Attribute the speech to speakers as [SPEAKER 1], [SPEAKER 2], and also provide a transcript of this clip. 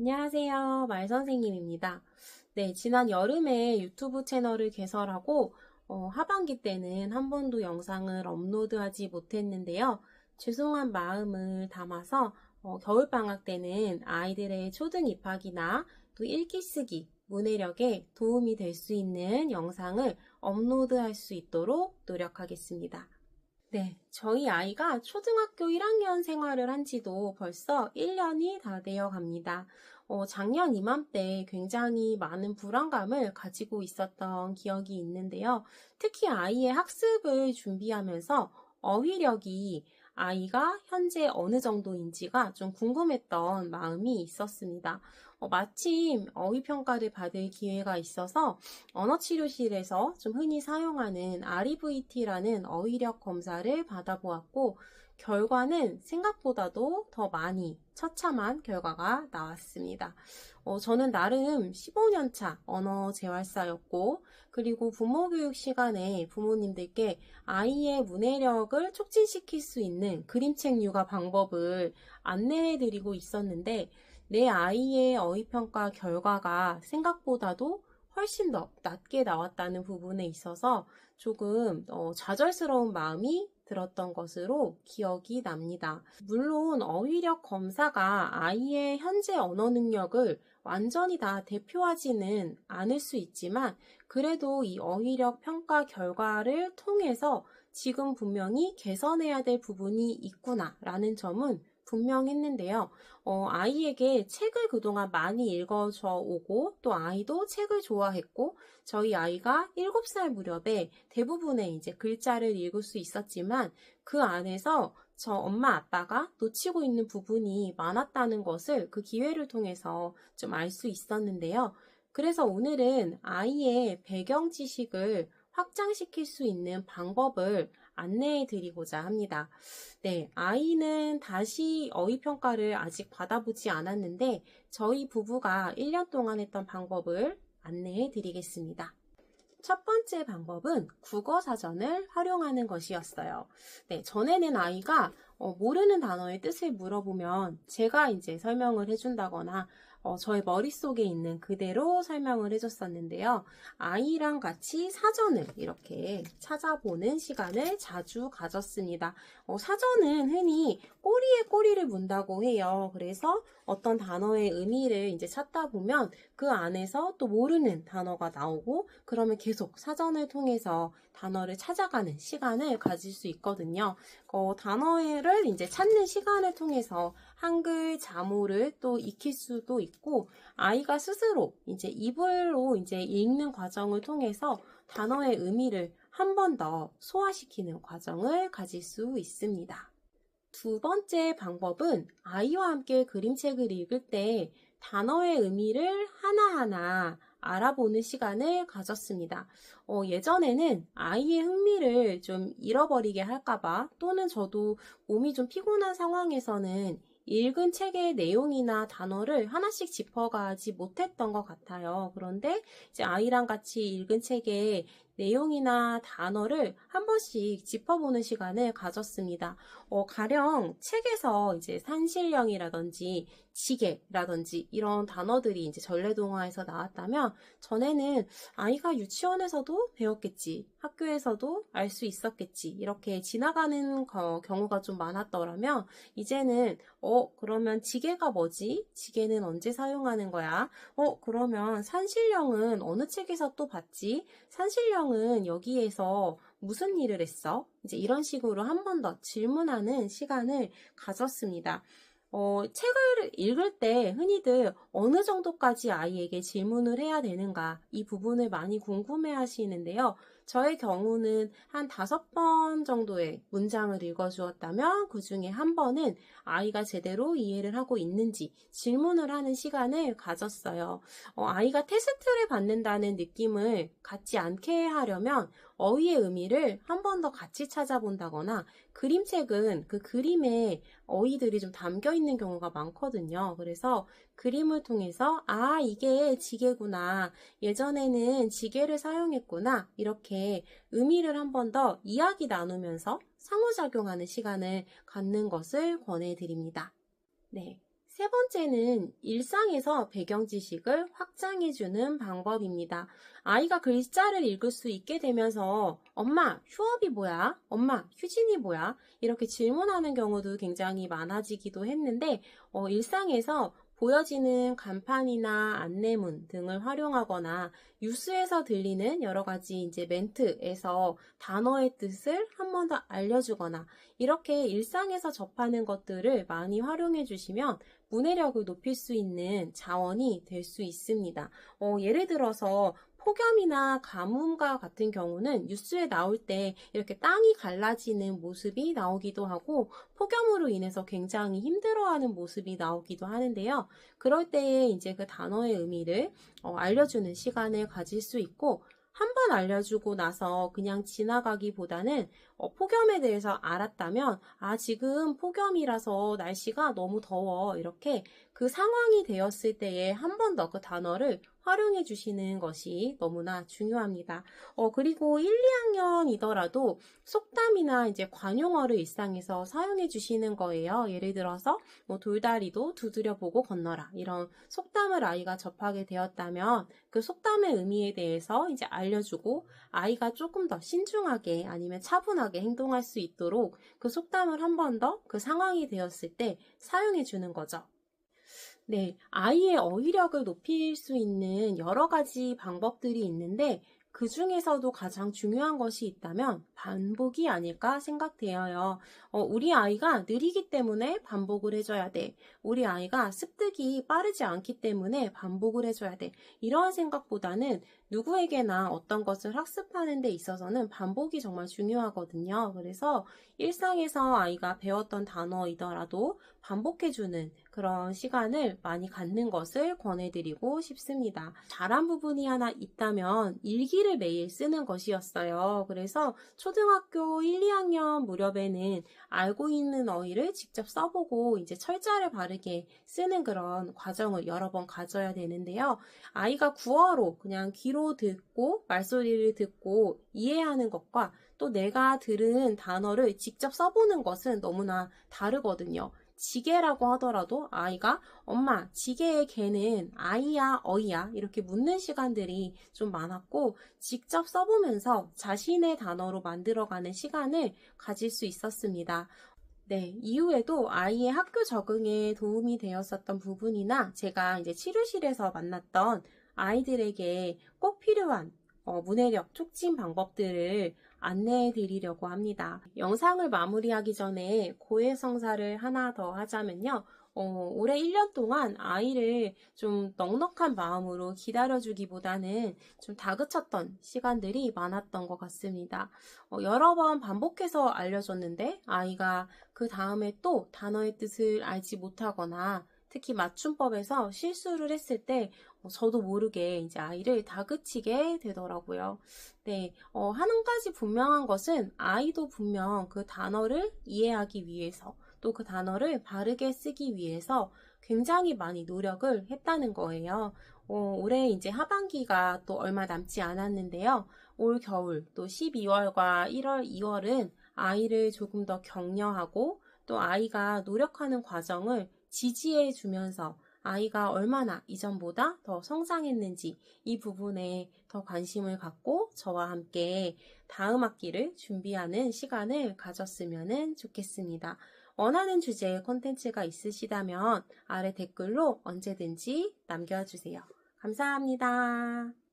[SPEAKER 1] 안녕하세요. 말선생님입니다. 네, 지난 여름에 유튜브 채널을 개설하고 하반기 때는 한 번도 영상을 업로드하지 못했는데요. 죄송한 마음을 담아서 겨울방학 때는 아이들의 초등 입학이나 또 읽기 쓰기, 문해력에 도움이 될 수 있는 영상을 업로드할 수 있도록 노력하겠습니다. 네, 저희 아이가 초등학교 1학년 생활을 한 지도 벌써 1년이 다 되어 갑니다. 작년 이맘때 굉장히 많은 불안감을 가지고 있었던 기억이 있는데요. 특히 아이의 학습을 준비하면서 어휘력이 아이가 현재 어느 정도인지가 좀 궁금했던 마음이 있었습니다. 마침 어휘평가를 받을 기회가 있어서 언어치료실에서 좀 흔히 사용하는 REVT라는 어휘력 검사를 받아보았고, 결과는 생각보다도 더 많이 처참한 결과가 나왔습니다. 저는 나름 15년차 언어 재활사였고, 그리고 부모교육 시간에 부모님들께 아이의 문해력을 촉진시킬 수 있는 그림책 육아 방법을 안내해드리고 있었는데, 내 아이의 어휘평가 결과가 생각보다도 훨씬 더 낮게 나왔다는 부분에 있어서 조금 좌절스러운 마음이 들었던 것으로 기억이 납니다. 물론 어휘력 검사가 아이의 현재 언어 능력을 완전히 다 대표하지는 않을 수 있지만, 그래도 이 어휘력 평가 결과를 통해서 지금 분명히 개선해야 될 부분이 있구나라는 점은 분명했는데요. 아이에게 책을 그동안 많이 읽어줘 오고, 또 아이도 책을 좋아했고, 저희 아이가 7살 무렵에 대부분의 이제 글자를 읽을 수 있었지만, 그 안에서 저 엄마 아빠가 놓치고 있는 부분이 많았다는 것을 그 기회를 통해서 좀 알 수 있었는데요. 그래서 오늘은 아이의 배경 지식을 확장시킬 수 있는 방법을 안내해 드리고자 합니다. 네, 아이는 다시 어휘평가를 아직 받아보지 않았는데 저희 부부가 1년 동안 했던 방법을 안내해 드리겠습니다. 첫 번째 방법은 국어사전을 활용하는 것이었어요. 네, 전에는 아이가 모르는 단어의 뜻을 물어보면 제가 이제 설명을 해준다거나 저의 머릿속에 있는 그대로 설명을 해줬었는데요. 아이랑 같이 사전을 이렇게 찾아보는 시간을 자주 가졌습니다. 사전은 흔히 꼬리에 꼬리를 문다고 해요. 그래서 어떤 단어의 의미를 이제 찾다 보면 그 안에서 또 모르는 단어가 나오고, 그러면 계속 사전을 통해서 단어를 찾아가는 시간을 가질 수 있거든요. 단어를 이제 찾는 시간을 통해서 한글 자모를 또 익힐 수도 있고, 아이가 스스로 이제 입으로 이제 읽는 과정을 통해서 단어의 의미를 한 번 더 소화시키는 과정을 가질 수 있습니다. 두 번째 방법은 아이와 함께 그림책을 읽을 때 단어의 의미를 하나하나 알아보는 시간을 가졌습니다. 예전에는 아이의 흥미를 좀 잃어버리게 할까봐, 또는 저도 몸이 좀 피곤한 상황에서는 읽은 책의 내용이나 단어를 하나씩 짚어가지 못했던 것 같아요. 그런데 이제 아이랑 같이 읽은 책의 내용이나 단어를 한 번씩 짚어보는 시간을 가졌습니다. 가령 책에서 이제 산신령이라든지 지게라든지 이런 단어들이 이제 전래동화에서 나왔다면, 전에는 아이가 유치원에서도 배웠겠지, 학교에서도 알 수 있었겠지, 이렇게 지나가는 경우가 좀 많았더라면, 이제는 그러면 지게가 뭐지? 지게는 언제 사용하는 거야? 그러면 산신령은 어느 책에서 또 봤지? 산신령은 여기에서 무슨 일을 했어? 이제 이런 식으로 한 번 더 질문하는 시간을 가졌습니다. 책을 읽을 때 흔히들 어느 정도까지 아이에게 질문을 해야 되는가, 이 부분을 많이 궁금해 하시는데요. 저의 경우는 한 5번 정도의 문장을 읽어주었다면 그 중에 한 번은 아이가 제대로 이해를 하고 있는지 질문을 하는 시간을 가졌어요. 아이가 테스트를 받는다는 느낌을 갖지 않게 하려면 어휘의 의미를 한 번 더 같이 찾아본다거나, 그림책은 그 그림에 어휘들이 좀 담겨 있는 경우가 많거든요. 그래서 그림을 통해서 이게 지게구나, 예전에는 지게를 사용했구나, 이렇게 의미를 한 번 더 이야기 나누면서 상호작용하는 시간을 갖는 것을 권해드립니다. 네. 세 번째는 일상에서 배경 지식을 확장해주는 방법입니다. 아이가 글자를 읽을 수 있게 되면서 엄마, 휴업이 뭐야? 엄마, 휴진이 뭐야? 이렇게 질문하는 경우도 굉장히 많아지기도 했는데 일상에서 보여지는 간판이나 안내문 등을 활용하거나 뉴스에서 들리는 여러 가지 이제 멘트에서 단어의 뜻을 한 번 더 알려주거나 이렇게 일상에서 접하는 것들을 많이 활용해 주시면 문해력을 높일 수 있는 자원이 될 수 있습니다. 예를 들어서 폭염이나 가뭄과 같은 경우는 뉴스에 나올 때 이렇게 땅이 갈라지는 모습이 나오기도 하고 폭염으로 인해서 굉장히 힘들어하는 모습이 나오기도 하는데요. 그럴 때에 이제 그 단어의 의미를 알려주는 시간을 가질 수 있고 한 번 알려주고 나서 그냥 지나가기보다는 폭염에 대해서 알았다면 지금 폭염이라서 날씨가 너무 더워 이렇게 그 상황이 되었을 때에 한 번 더 그 단어를 활용해 주시는 것이 너무나 중요합니다. 그리고 1, 2학년이더라도 속담이나 이제 관용어를 일상에서 사용해 주시는 거예요. 예를 들어서 돌다리도 두드려 보고 건너라 이런 속담을 아이가 접하게 되었다면 그 속담의 의미에 대해서 이제 알려주고 아이가 조금 더 신중하게 아니면 차분하게 행동할 수 있도록 그 속담을 한 번 더 그 상황이 되었을 때 사용해 주는 거죠. 네, 아이의 어휘력을 높일 수 있는 여러 가지 방법들이 있는데 그 중에서도 가장 중요한 것이 있다면 반복이 아닐까 생각되어요. 우리 아이가 느리기 때문에 반복을 해줘야 돼. 우리 아이가 습득이 빠르지 않기 때문에 반복을 해줘야 돼. 이러한 생각보다는 누구에게나 어떤 것을 학습하는 데 있어서는 반복이 정말 중요하거든요. 그래서 일상에서 아이가 배웠던 단어이더라도 반복해주는 그런 시간을 많이 갖는 것을 권해드리고 싶습니다. 잘한 부분이 하나 있다면 일기를 매일 쓰는 것이었어요. 그래서 초등학교 1, 2학년 무렵에는 알고 있는 어휘를 직접 써보고 이제 철자를 바르게 쓰는 그런 과정을 여러 번 가져야 되는데요. 아이가 구어로 그냥 귀로 듣고 말소리를 듣고 이해하는 것과 또 내가 들은 단어를 직접 써보는 것은 너무나 다르거든요. 지게라고 하더라도 아이가 엄마 지게의 개는 아이야 어이야 이렇게 묻는 시간들이 좀 많았고 직접 써보면서 자신의 단어로 만들어가는 시간을 가질 수 있었습니다. 네, 이후에도 아이의 학교 적응에 도움이 되었었던 부분이나 제가 이제 치료실에서 만났던 아이들에게 꼭 필요한 문해력 촉진 방법들을 안내해 드리려고 합니다. 영상을 마무리하기 전에 고해성사를 하나 더 하자면요. 올해 1년 동안 아이를 좀 넉넉한 마음으로 기다려주기보다는 좀 다그쳤던 시간들이 많았던 것 같습니다. 여러 번 반복해서 알려줬는데 아이가 그 다음에 또 단어의 뜻을 알지 못하거나 특히 맞춤법에서 실수를 했을 때 저도 모르게 이제 아이를 다그치게 되더라고요. 네, 한 가지 분명한 것은 아이도 분명 그 단어를 이해하기 위해서 또 그 단어를 바르게 쓰기 위해서 굉장히 많이 노력을 했다는 거예요. 올해 이제 하반기가 또 얼마 남지 않았는데요. 올 겨울 또 12월과 1월, 2월은 아이를 조금 더 격려하고 또 아이가 노력하는 과정을 지지해 주면서 아이가 얼마나 이전보다 더 성장했는지 이 부분에 더 관심을 갖고 저와 함께 다음 학기를 준비하는 시간을 가졌으면 좋겠습니다. 원하는 주제의 콘텐츠가 있으시다면 아래 댓글로 언제든지 남겨주세요. 감사합니다.